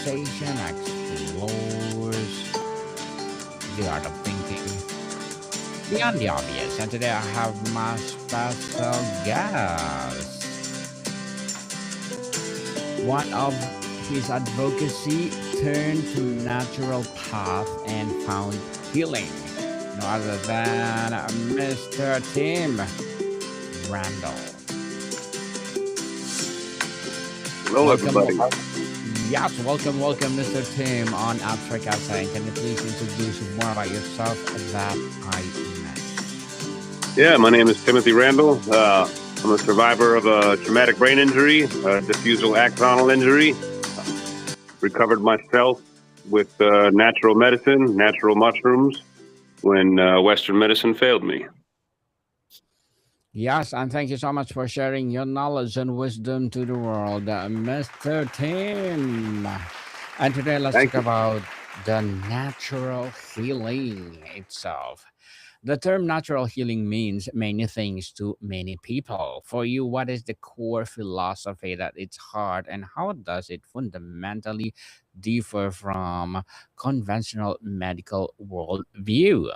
conversation explores the art of thinking beyond the obvious. And today I have my special guest. One of his advocacy turned to natural path and found healing. No other than Mr. Tim Randall. Hello, Welcome, everybody. yes, welcome, Mr. Tim on Abstract Outside. Can you please introduce more about yourself that I missed? Yeah, my name is Timothy Randall. I'm a survivor of a traumatic brain injury, a diffusal axonal injury. Recovered myself with natural medicine, natural mushrooms, when Western medicine failed me. Yes, and thank you so much for sharing your knowledge and wisdom to the world, Mr. Tim. And today, let's Thank talk you. about the natural healing itself. The term natural healing means many things to many people. For you, what is the core philosophy that it's hard, and how does it fundamentally differ from conventional medical worldview?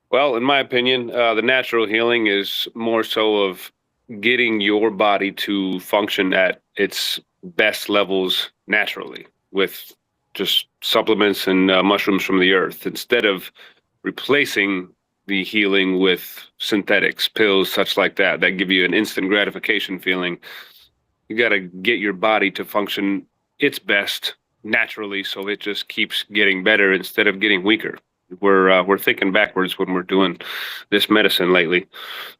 Well, in my opinion, the natural healing is more so of getting your body to function at its best levels naturally with just supplements and mushrooms from the earth instead of replacing the healing with synthetics, pills, such like that give you an instant gratification feeling. You got to get your body to function its best naturally, so it just keeps getting better instead of getting weaker. We're thinking backwards when we're doing this medicine lately.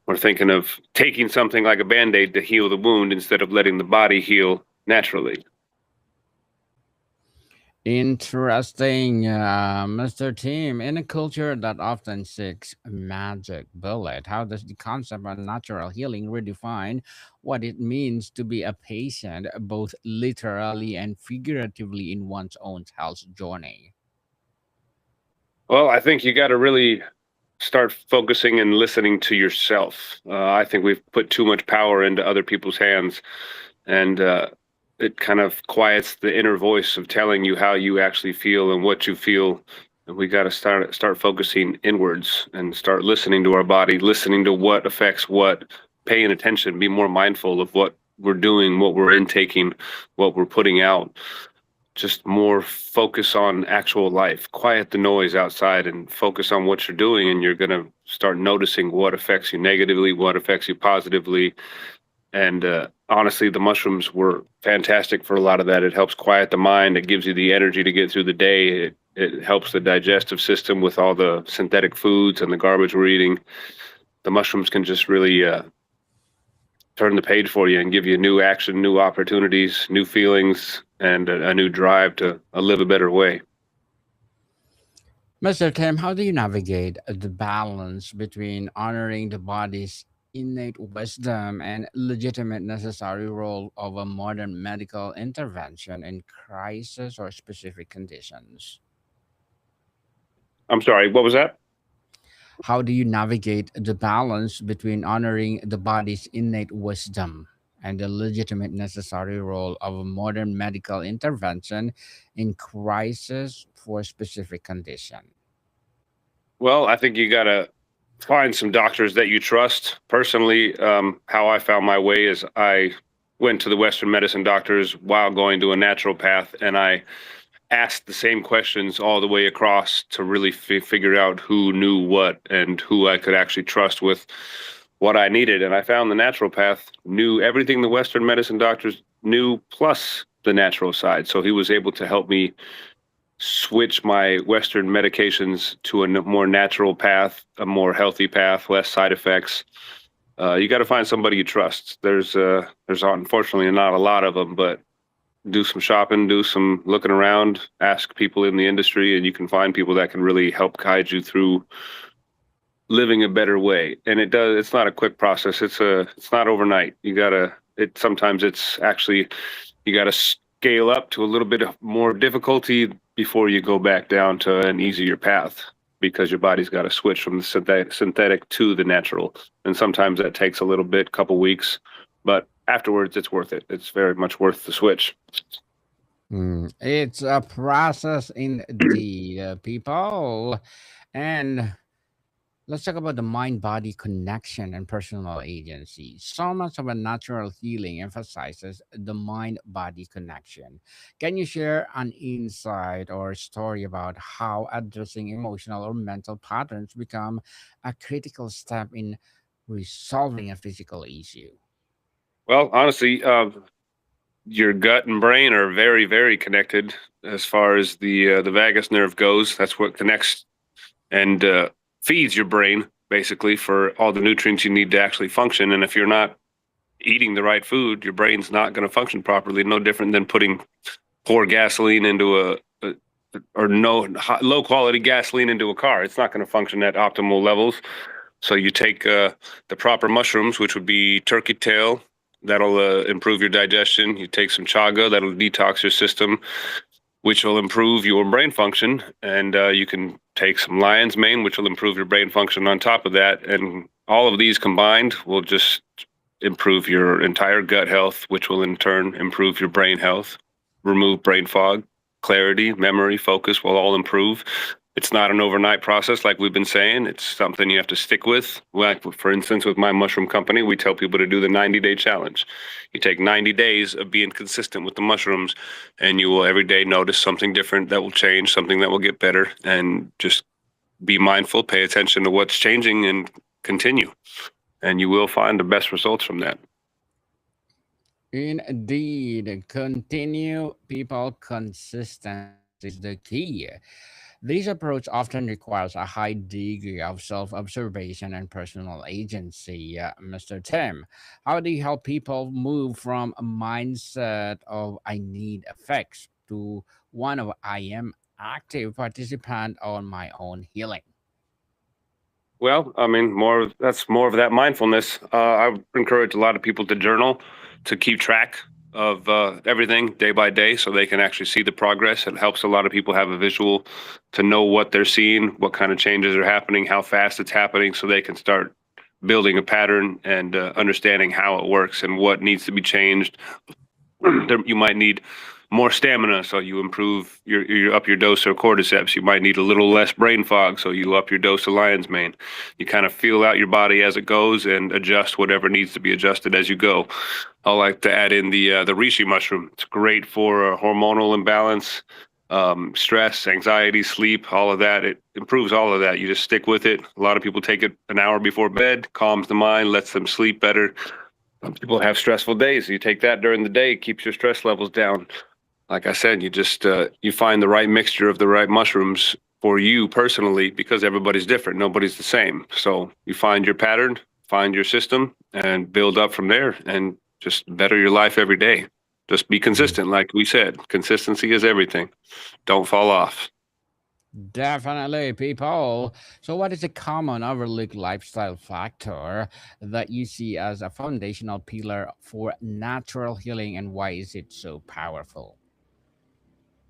We're thinking of taking something like a band-aid to heal the wound instead of letting the body heal naturally. Interesting, Mr. Tim. In a culture that often seeks a magic bullet, how does the concept of natural healing redefine what it means to be a patient, both literally and figuratively, in one's own health journey? Well, I think you got to really start focusing and listening to yourself. I think we've put too much power into other people's hands, and it kind of quiets the inner voice of telling you how you actually feel and what you feel. And we got to start focusing inwards and start listening to our body, listening to what affects what, paying attention, be more mindful of what we're doing, what we're intaking, what we're putting out. Just more focus on actual life, quiet the noise outside and focus on what you're doing, and you're going to start noticing what affects you negatively, what affects you positively. And honestly, the mushrooms were fantastic for a lot of that. It helps quiet the mind. It gives you the energy to get through the day. It helps the digestive system with all the synthetic foods and the garbage we're eating. The mushrooms can just really turn the page for you and give you new action, new opportunities, new feelings, and a new drive to live a better way. Mr. Tim, how do you navigate the balance between honoring the body's innate wisdom and legitimate necessary role of a modern medical intervention in crisis or specific conditions? I'm sorry, what was that? How do you navigate the balance between honoring the body's innate wisdom and the legitimate necessary role of a modern medical intervention in crisis for specific condition? Well, I think you got to find some doctors that you trust. Personally, how I found my way is I went to the Western medicine doctors while going to a natural path, and I asked the same questions all the way across to really figure out who knew what and who I could actually trust with what I needed. And I found the natural path knew everything the Western medicine doctors knew, plus the natural side. So he was able to help me switch my Western medications to a more natural path, a more healthy path, less side effects. You got to find somebody you trust. There's unfortunately not a lot of them, but do some shopping, do some looking around, ask people in the industry, and you can find people that can really help guide you through living a better way. And it's not a quick process. It's not overnight. Sometimes it's actually, you gotta scale up to a little bit of more difficulty before you go back down to an easier path, because your body's got to switch from the synthetic to the natural. And sometimes that takes a little bit, couple weeks, but afterwards it's worth it. It's very much worth the switch. It's a process indeed, people. And let's talk about the mind body connection and personal agency. So much of a natural healing emphasizes the mind body connection. Can you share an insight or story about how addressing emotional or mental patterns become a critical step in resolving a physical issue? Well, honestly, your gut and brain are very, very connected as far as the vagus nerve goes. That's what connects and feeds your brain basically for all the nutrients you need to actually function. And if you're not eating the right food, your brain's not going to function properly. No different than putting poor gasoline into a or no low quality gasoline into a car. It's not going to function at optimal levels. So you take the proper mushrooms, which would be turkey tail. That'll improve your digestion. You take some chaga. That'll detox your system, which will improve your brain function. And you can take some lion's mane, which will improve your brain function on top of that. And all of these combined will just improve your entire gut health, which will in turn improve your brain health, remove brain fog, clarity, memory, focus will all improve. It's not an overnight process, like we've been saying. It's something you have to stick with. Like, for instance, with my mushroom company, we tell people to do the 90-day challenge. You take 90 days of being consistent with the mushrooms, and you will every day notice something different that will change, something that will get better, and just be mindful, pay attention to what's changing, and continue. And you will find the best results from that. Indeed, continue people consistency is the key. This approach often requires a high degree of self observation and personal agency. Mr. Tim, how do you help people move from a mindset of I need effects to one of I am active participant on my own healing? Well, I mean, that's more of that mindfulness. I encourage a lot of people to journal, to keep track of everything day by day, so they can actually see the progress. It helps a lot of people have a visual to know what they're seeing, what kind of changes are happening, how fast it's happening, so they can start building a pattern and understanding how it works and what needs to be changed. You might need more stamina, so you improve your up your dose of cordyceps. You might need a little less brain fog, so you up your dose of lion's mane. You kind of feel out your body as it goes and adjust whatever needs to be adjusted as you go. I like to add in the reishi mushroom. It's great for hormonal imbalance, stress, anxiety, sleep, all of that. It improves all of that. You just stick with it. A lot of people take it an hour before bed, calms the mind, lets them sleep better. Some people have stressful days. You take that during the day, it keeps your stress levels down. Like I said, you just you find the right mixture of the right mushrooms for you personally, because everybody's different. Nobody's the same. So you find your pattern, find your system, and build up from there, and just better your life every day. Just be consistent, like we said. Consistency is everything. Don't fall off. Definitely, people. So, what is a common overlooked lifestyle factor that you see as a foundational pillar for natural healing, and why is it so powerful?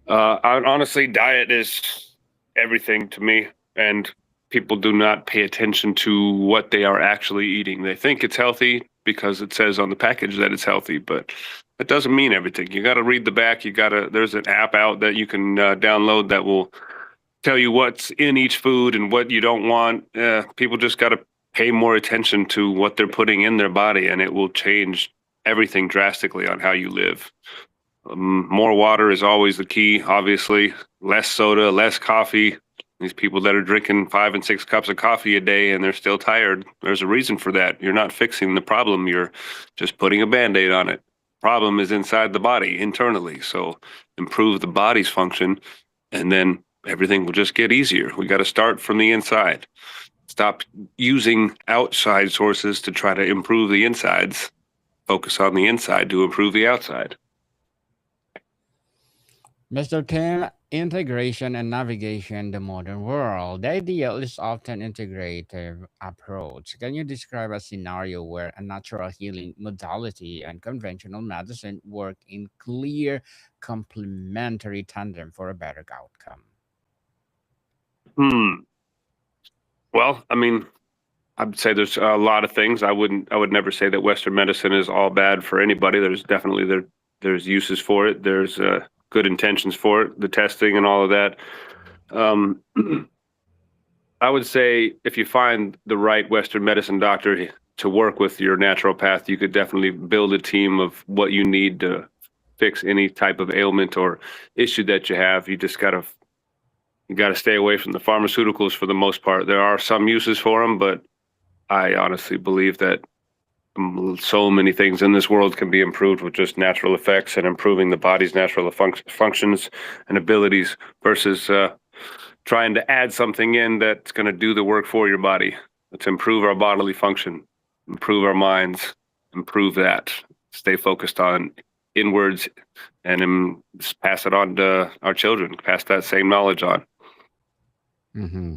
Honestly, diet is everything to me, and people do not pay attention to what they are actually eating. They think it's healthy because it says on the package that it's healthy, but it doesn't mean everything. You got to read the back. There's an app out that you can download that will tell you what's in each food and what you don't want. People just got to pay more attention to what they're putting in their body, and it will change everything drastically on how you live. More water is always the key, obviously. Less soda, less coffee. These people that are drinking 5 and 6 cups of coffee a day and they're still tired, there's a reason for that. You're not fixing the problem, you're just putting a band aid on it. Problem is inside the body, internally. So improve the body's function, and then everything will just get easier. We got to start from the inside. Stop using outside sources to try to improve the insides. Focus on the inside to improve the outside. Mr. Tim, integration and navigation the modern world. The ideal is often integrative approach. Can you describe a scenario where a natural healing modality and conventional medicine work in clear complementary tandem for a better outcome? Hmm. Well, I mean, I'd say there's a lot of things. I would never say that Western medicine is all bad for anybody. There's definitely there's uses for it. There's good intentions for it, the testing and all of that. Um, I would say if you find the right Western medicine doctor to work with your naturopath, you could definitely build a team of what you need to fix any type of ailment or issue that you have. You got to stay away from the pharmaceuticals for the most part. There are some uses for them, but I honestly believe that so many things in this world can be improved with just natural effects and improving the body's natural functions and abilities versus trying to add something in that's going to do the work for your body. Let's improve our bodily function, improve our minds, improve that. Stay focused on inwards and pass it on to our children, pass that same knowledge on. Hmm.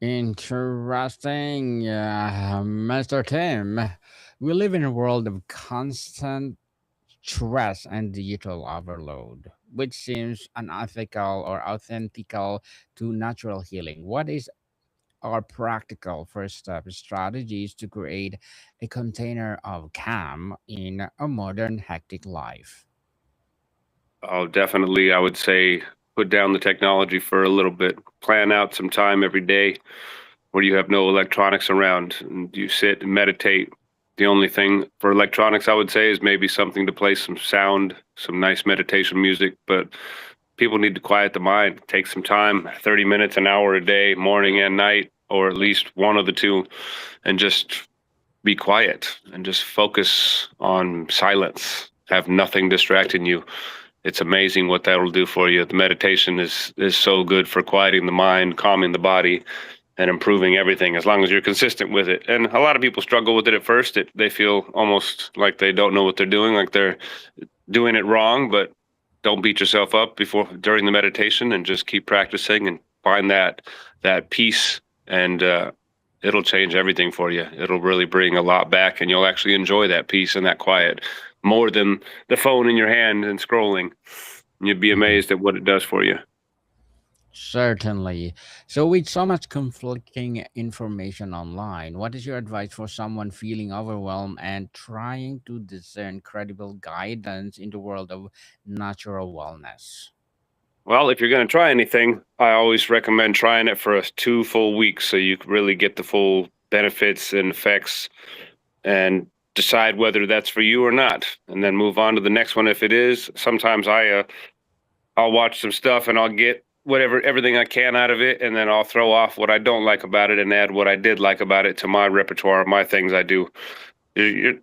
Interesting, Mr. Tim. We live in a world of constant stress and digital overload, which seems unethical or authentical to natural healing. What is our practical first step strategies to create a container of calm in a modern hectic life? Oh, definitely. I would say put down the technology for a little bit. Plan out some time every day where you have no electronics around and you sit and meditate. The only thing for electronics I would say is maybe something to play some sound, some nice meditation music, but people need to quiet the mind. Take some time, 30 minutes, an hour a day, morning and night, or at least one of the two, and just be quiet and just focus on silence. Have nothing distracting you. It's amazing what that'll do for you. The meditation is so good for quieting the mind, calming the body, and improving everything as long as you're consistent with it. And a lot of people struggle with it at first. They feel almost like they don't know what they're doing, like they're doing it wrong, but don't beat yourself up before during the meditation and just keep practicing and find that peace and it'll change everything for you. It'll really bring a lot back and you'll actually enjoy that peace and that quiet more than the phone in your hand and scrolling. You'd be Mhm. amazed at what it does for you. Certainly. So, with so much conflicting information online, what is your advice for someone feeling overwhelmed and trying to discern credible guidance in the world of natural wellness? Well, if you're going to try anything, I always recommend trying it for 2 full weeks so you can really get the full benefits and effects and decide whether that's for you or not, and then move on to the next one if it is. Sometimes I'll watch some stuff and I'll get whatever everything I can out of it, and then I'll throw off what I don't like about it and add what I did like about it to my repertoire, my things I do.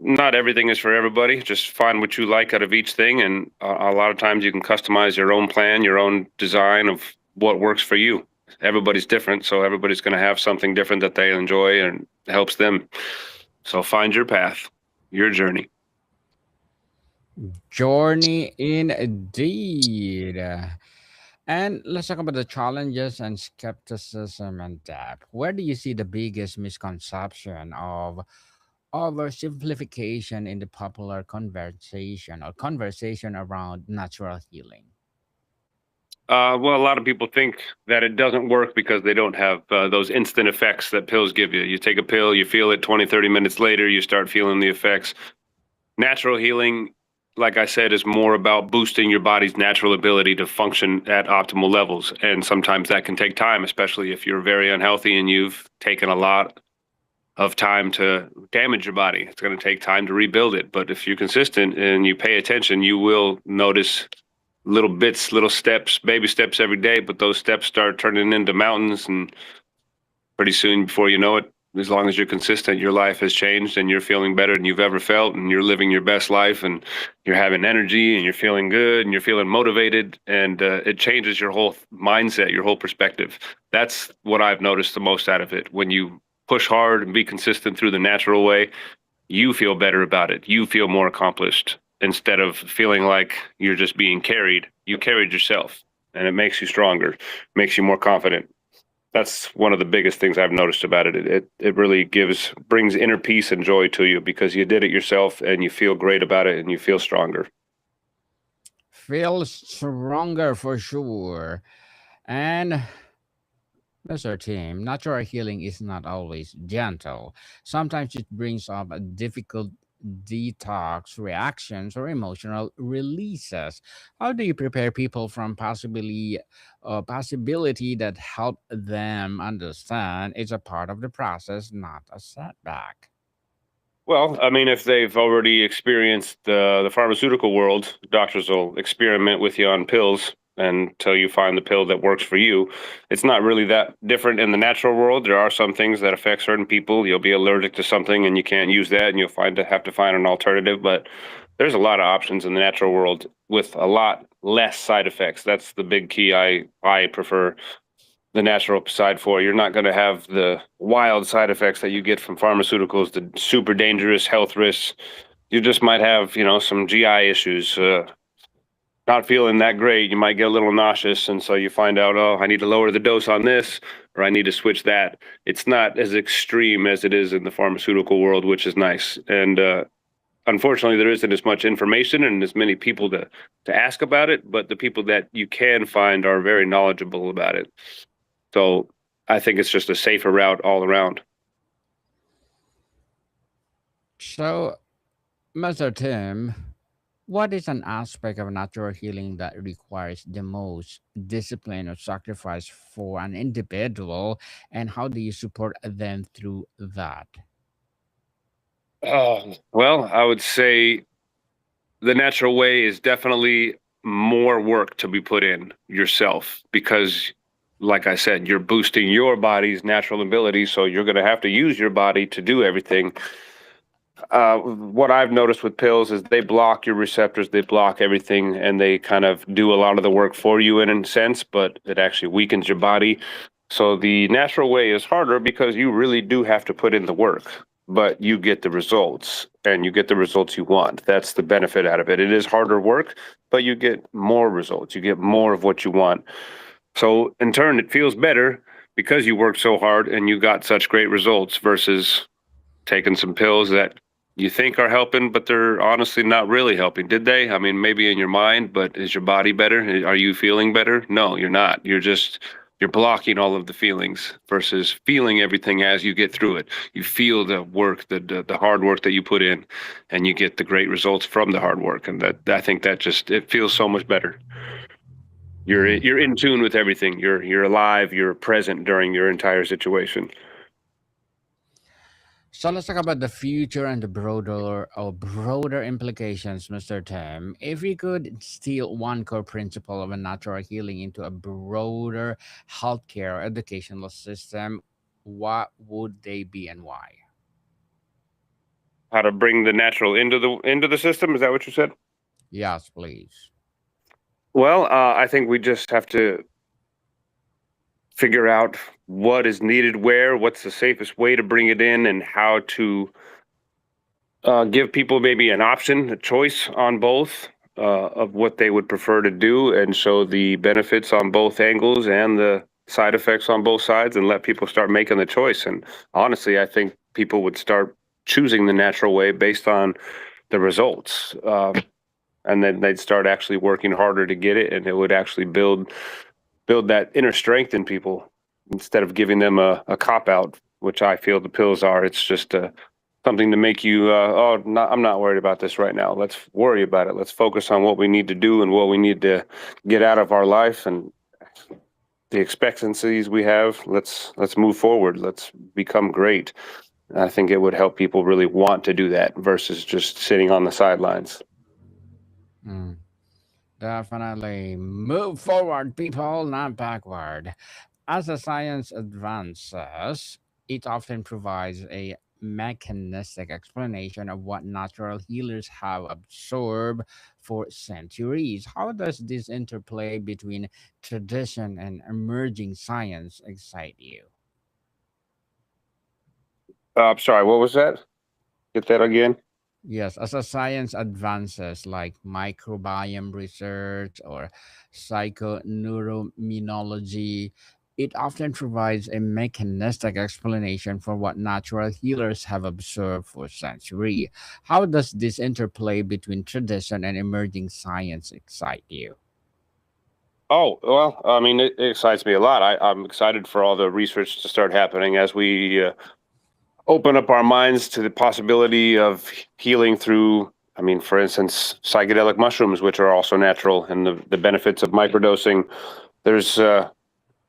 Not everything is for everybody. Just find what you like out of each thing, and a lot of times you can customize your own plan, your own design of what works for you. Everybody's different, so everybody's going to have something different that they enjoy and helps them. So find your path, your journey. Journey indeed. And let's talk about the challenges and skepticism and depth. Where do you see the biggest misconception of oversimplification in the popular conversation around natural healing? Well, a lot of people think that it doesn't work because they don't have those instant effects that pills give you. You take a pill, you feel it 20, 30 minutes later, you start feeling the effects. Natural healing, like I said, is more about boosting your body's natural ability to function at optimal levels. And sometimes that can take time, especially if you're very unhealthy and you've taken a lot of time to damage your body. It's going to take time to rebuild it. But if you're consistent and you pay attention, you will notice little bits, little steps, baby steps every day. But those steps start turning into mountains. And pretty soon, before you know it, as long as you're consistent, your life has changed and you're feeling better than you've ever felt. And you're living your best life and you're having energy and you're feeling good and you're feeling motivated. And it changes your whole mindset, your whole perspective. That's what I've noticed the most out of it. When you push hard and be consistent through the natural way, you feel better about it. You feel more accomplished instead of feeling like you're just being carried. You carried yourself and it makes you stronger, makes you more confident. That's one of the biggest things I've noticed about it. It really brings inner peace and joy to you because you did it yourself and you feel great about it and you feel stronger. Feel stronger for sure. And Mr. Tim, natural healing is not always gentle. Sometimes it brings up a difficult detox reactions or emotional releases. How do you prepare people from possibility that help them understand it's a part of the process, not a setback? Well, I mean, if they've already experienced the pharmaceutical world, doctors will experiment with you on pills until you find the pill that works for you. It's not really that different in the natural world. There are some things that affect certain people. You'll be allergic to something and you can't use that, and you'll have to find an alternative. But there's a lot of options in the natural world with a lot less side effects. That's the big key. I prefer the natural side for. You're not going to have the wild side effects that you get from pharmaceuticals, the super dangerous health risks. You just might have, some GI issues, not feeling that great. You might get a little nauseous. And so you find out, oh, I need to lower the dose on this, or I need to switch that. It's not as extreme as it is in the pharmaceutical world, which is nice. And unfortunately, there isn't as much information and as many people to ask about it, but the people that you can find are very knowledgeable about it. So I think it's just a safer route all around. So, Mr. Tim, what is an aspect of natural healing that requires the most discipline or sacrifice for an individual, and how do you support them through that? Well, I would say the natural way is definitely more work to be put in yourself because, like I said, you're boosting your body's natural ability. So you're going to have to use your body to do everything. What I've noticed with pills is they block your receptors, they block everything, and they kind of do a lot of the work for you in a sense, but it actually weakens your body. So the natural way is harder because you really do have to put in the work, but you get the results and you get the results you want. That's the benefit out of it. It is harder work, but you get more results. You get more of what you want. So in turn, it feels better because you worked so hard and you got such great results versus taking some pills that you think are helping, but they're honestly not really helping. Did they? I mean, maybe in your mind, but is your body better? Are you feeling better? No, you're not. You're blocking all of the feelings versus feeling everything as you get through it. You feel the work, the hard work that you put in, and you get the great results from the hard work. And that I think that just it feels so much better. You're in tune with everything. You're alive. You're present during your entire situation. So let's talk about the future and the broader implications, Mr. Tim. If we could instill one core principle of a natural healing into a broader healthcare educational system, what would they be and why? How to bring the natural into the system? Is that what you said? Yes, please. Well, I think we just have to figure out what is needed where, what's the safest way to bring it in, and how to give people maybe an option, a choice on both of what they would prefer to do, and show the benefits on both angles and the side effects on both sides, and let people start making the choice. And honestly, I think people would start choosing the natural way based on the results. And then they'd start actually working harder to get it, and it would actually build that inner strength in people instead of giving them a cop out, which I feel the pills are. It's just something to make you, I'm not worried about this right now. Let's worry about it. Let's focus on what we need to do and what we need to get out of our life and the expectancies we have. Let's move forward. Let's become great. I think it would help people really want to do that versus just sitting on the sidelines. Mm, definitely move forward, people, not backward. As the science advances, it often provides a mechanistic explanation of what natural healers have absorbed for centuries. How does this interplay between tradition and emerging science excite you? I'm sorry, what was that? Get that again? Yes, as a science advances like microbiome research or psychoneuroimmunology, it often provides a mechanistic explanation for what natural healers have observed for centuries. How does this interplay between tradition and emerging science excite you? Oh, well, I mean, it excites me a lot. I'm excited for all the research to start happening as we open up our minds to the possibility of healing through, I mean, for instance, psychedelic mushrooms, which are also natural, and the benefits of microdosing. There's uh,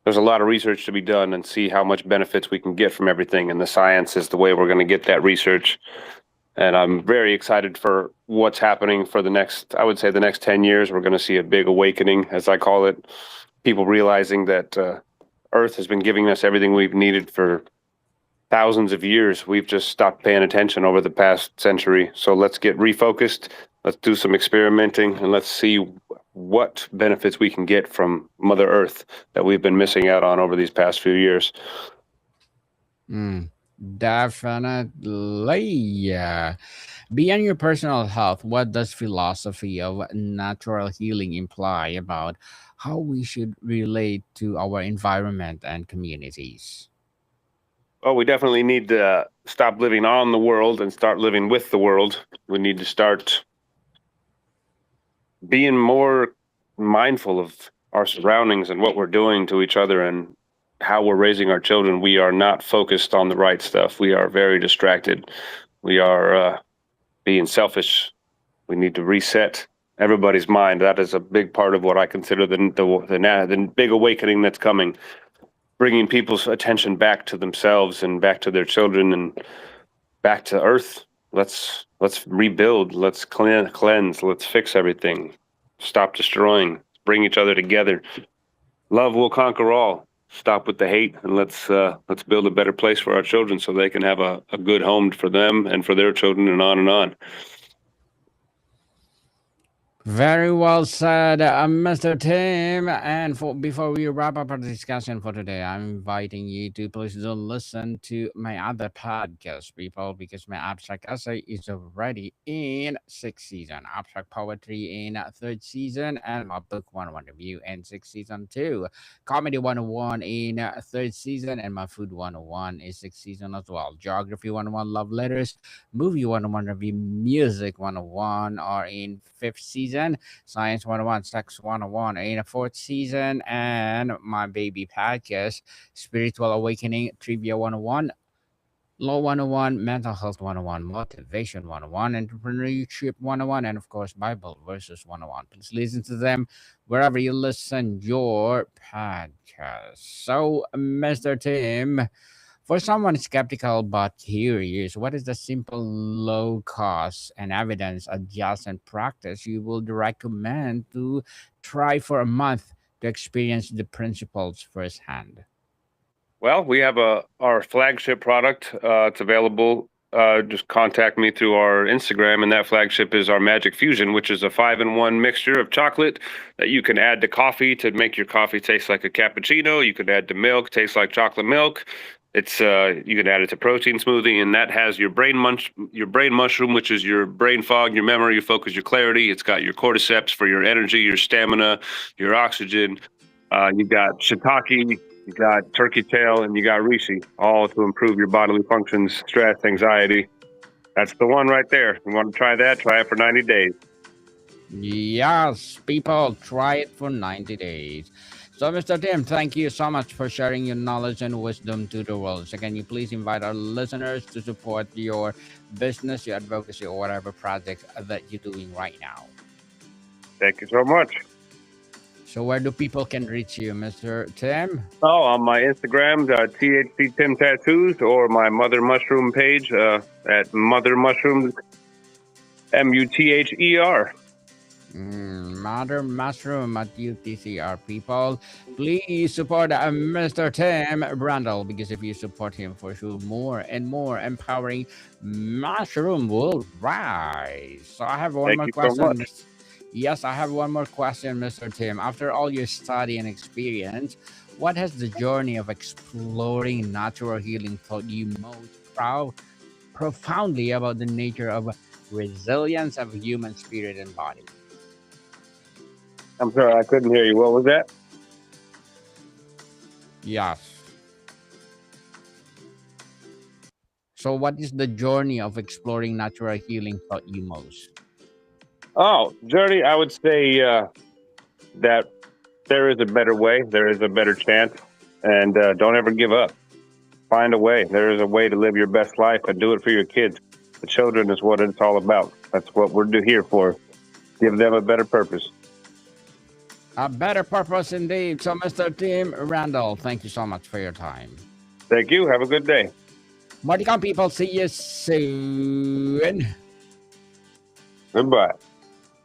there's a lot of research to be done and see how much benefits we can get from everything. And the science is the way we're going to get that research. And I'm very excited for what's happening for the next, I would say, the next 10 years. We're going to see a big awakening, as I call it. People realizing that Earth has been giving us everything we've needed for thousands of years. We've just stopped paying attention over the past century. So let's get refocused. Let's do some experimenting and let's see what benefits we can get from Mother Earth that we've been missing out on over these past few years. Mm, definitely. Yeah. Beyond your personal health, what does philosophy of natural healing imply about how we should relate to our environment and communities? Well, we definitely need to stop living on the world and start living with the world. We need to start being more mindful of our surroundings and what we're doing to each other and how we're raising our children. We are not focused on the right stuff. We are very distracted. We are being selfish. We need to reset everybody's mind. That is a big part of what I consider the big awakening that's coming, bringing people's attention back to themselves and back to their children and back to Earth. Let's rebuild. Let's cleanse. Let's fix everything. Stop destroying. Bring each other together. Love will conquer all. Stop with the hate and let's build a better place for our children so they can have a good home for them and for their children and on and on. Very well said, Mr. Tim. And before we wrap up our discussion for today, I'm inviting you to please do listen to my other podcast, people, because my abstract essay is already in sixth season, abstract poetry in third season, and my book 101 review in sixth season too. Comedy 101 in third season, and my food 101 is sixth season as well. Geography 101 love letters, movie 101 review, music 101 are in fifth season, science 101, sex 101 in a fourth season, and my baby podcast, spiritual awakening trivia 101, law 101, mental health 101, motivation 101, entrepreneurship 101, and of course Bible verses 101. Please listen to them wherever you listen your podcast. So, Mr. Tim, for someone skeptical but curious, what is the simple, low cost, and evidence adjacent practice you would recommend to try for a month to experience the principles firsthand? Well, we have our flagship product. It's available. Just contact me through our Instagram, and that flagship is our Magic Fusion, which is a 5-in-1 mixture of chocolate that you can add to coffee to make your coffee taste like a cappuccino. You can add to milk, taste like chocolate milk. It's you can add it to protein smoothie, and that has your brain mushroom, which is your brain fog, your memory, your focus, your clarity. It's got your cordyceps for your energy, your stamina, your oxygen. You got shiitake, you got turkey tail, and you got reishi, all to improve your bodily functions, stress, anxiety. That's the one right there. You want to try that? Try it for 90 days. Yes, people, try it for 90 days. So, Mr. Tim, thank you so much for sharing your knowledge and wisdom to the world. So, can you please invite our listeners to support your business, your advocacy, or whatever project that you're doing right now? Thank you so much. So, where do people can reach you, Mr. Tim? Oh, on my Instagram, THC Tim Tattoos, or my Mother Mushroom page at Mother Mushrooms, MUTHER. Mother Mushroom at UTCR, people. Please support Mr. Tim Randall, because if you support him, for sure, more and more empowering mushroom will rise. So I have one Thank more you so question. much. Yes, I have one more question, Mr. Tim. After all your study and experience, what has the journey of exploring natural healing taught you most profoundly about the nature of resilience of human spirit and body? I'm sorry, I couldn't hear you. What was that? Yes. So, what is the journey of exploring natural healing taught you most? Oh, journey, I would say that there is a better way, there is a better chance, and don't ever give up. find a way. There is a way to live your best life and do it for your kids. The children is what it's all about. That's what we're here for. Give them a better purpose. A better purpose indeed. So, Mr. Tim Randall, thank you so much for your time. Thank you. Have a good day. Marticon people, see you soon. Goodbye.